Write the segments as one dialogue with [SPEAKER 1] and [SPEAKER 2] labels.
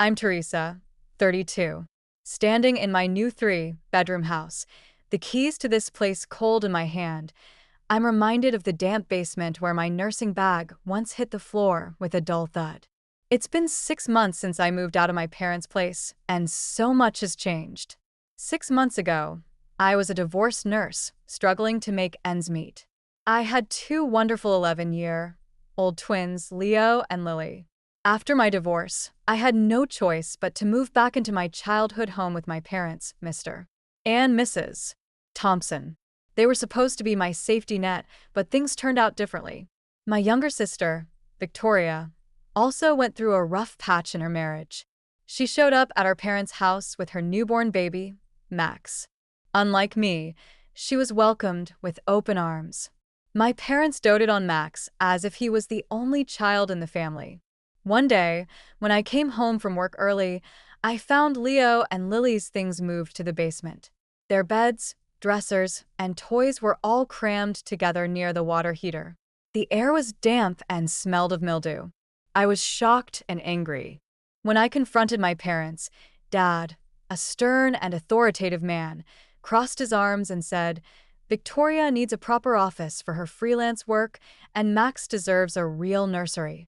[SPEAKER 1] I'm Teresa, 32, standing in my new three-bedroom house, the keys to this place cold in my hand. I'm reminded of the damp basement where my nursing bag once hit the floor with a dull thud. It's been 6 months since I moved out of my parents' place, and so much has changed. 6 months ago, I was a divorced nurse, struggling to make ends meet. I had two wonderful 11-year-old twins, Leo and Lily. After my divorce, I had no choice but to move back into my childhood home with my parents, Mr. and Mrs. Thompson. They were supposed to be my safety net, but things turned out differently. My younger sister, Victoria, also went through a rough patch in her marriage. She showed up at our parents' house with her newborn baby, Max. Unlike me, she was welcomed with open arms. My parents doted on Max as if he was the only child in the family. One day, when I came home from work early, I found Leo and Lily's things moved to the basement. Their beds, dressers, and toys were all crammed together near the water heater. The air was damp and smelled of mildew. I was shocked and angry. When I confronted my parents, Dad, a stern and authoritative man, crossed his arms and said, "Victoria needs a proper office for her freelance work, and Max deserves a real nursery."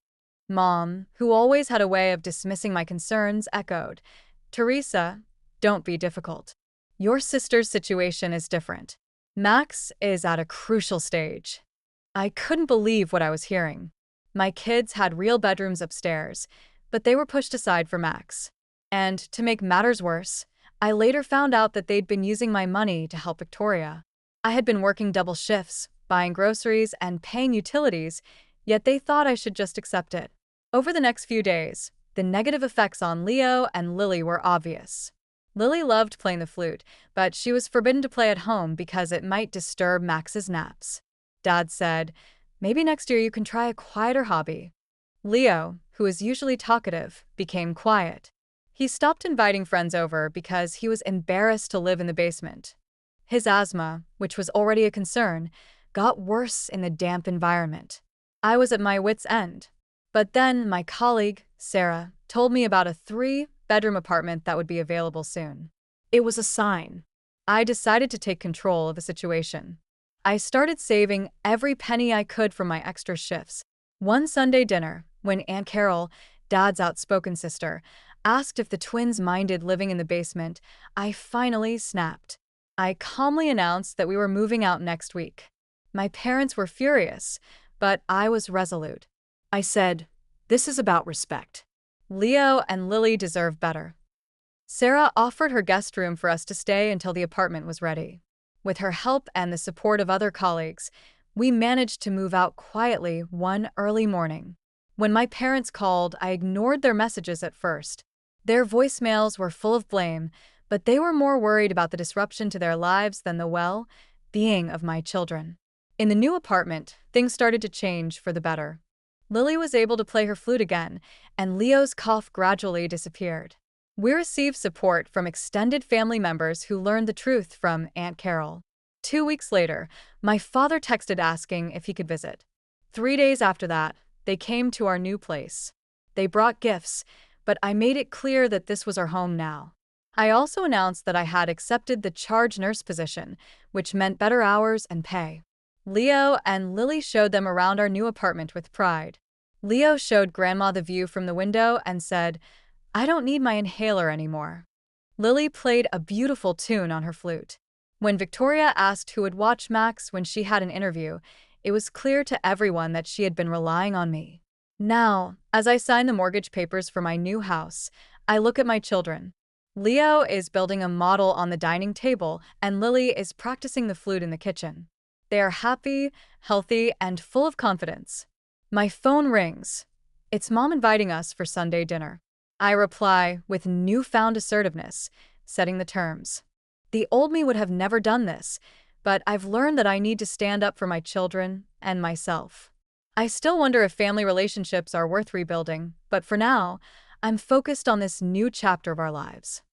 [SPEAKER 1] Mom, who always had a way of dismissing my concerns, echoed, "Teresa, don't be difficult. Your sister's situation is different. Max is at a crucial stage." I couldn't believe what I was hearing. My kids had real bedrooms upstairs, but they were pushed aside for Max. And to make matters worse, I later found out that they'd been using my money to help Victoria. I had been working double shifts, buying groceries and paying utilities, yet they thought I should just accept it. Over the next few days, the negative effects on Leo and Lily were obvious. Lily loved playing the flute, but she was forbidden to play at home because it might disturb Max's naps. Dad said, "Maybe next year you can try a quieter hobby." Leo, who is usually talkative, became quiet. He stopped inviting friends over because he was embarrassed to live in the basement. His asthma, which was already a concern, got worse in the damp environment. I was at my wit's end. But then my colleague, Sarah, told me about a three-bedroom apartment that would be available soon. It was a sign. I decided to take control of the situation. I started saving every penny I could from my extra shifts. One Sunday dinner, when Aunt Carol, Dad's outspoken sister, asked if the twins minded living in the basement, I finally snapped. I calmly announced that we were moving out next week. My parents were furious, but I was resolute. I said, "This is about respect. Leo and Lily deserve better." Sarah offered her guest room for us to stay until the apartment was ready. With her help and the support of other colleagues, we managed to move out quietly one early morning. When my parents called, I ignored their messages at first. Their voicemails were full of blame, but they were more worried about the disruption to their lives than the well-being of my children. In the new apartment, things started to change for the better. Lily was able to play her flute again, and Leo's cough gradually disappeared. We received support from extended family members who learned the truth from Aunt Carol. 2 weeks later, my father texted asking if he could visit. 3 days after that, they came to our new place. They brought gifts, but I made it clear that this was our home now. I also announced that I had accepted the charge nurse position, which meant better hours and pay. Leo and Lily showed them around our new apartment with pride. Leo showed Grandma the view from the window and said, "I don't need my inhaler anymore." Lily played a beautiful tune on her flute. When Victoria asked who would watch Max when she had an interview, it was clear to everyone that she had been relying on me. Now, as I sign the mortgage papers for my new house, I look at my children. Leo is building a model on the dining table, and Lily is practicing the flute in the kitchen. They are happy, healthy, and full of confidence. My phone rings. It's Mom inviting us for Sunday dinner. I reply with newfound assertiveness, setting the terms. The old me would have never done this, but I've learned that I need to stand up for my children and myself. I still wonder if family relationships are worth rebuilding, but for now, I'm focused on this new chapter of our lives.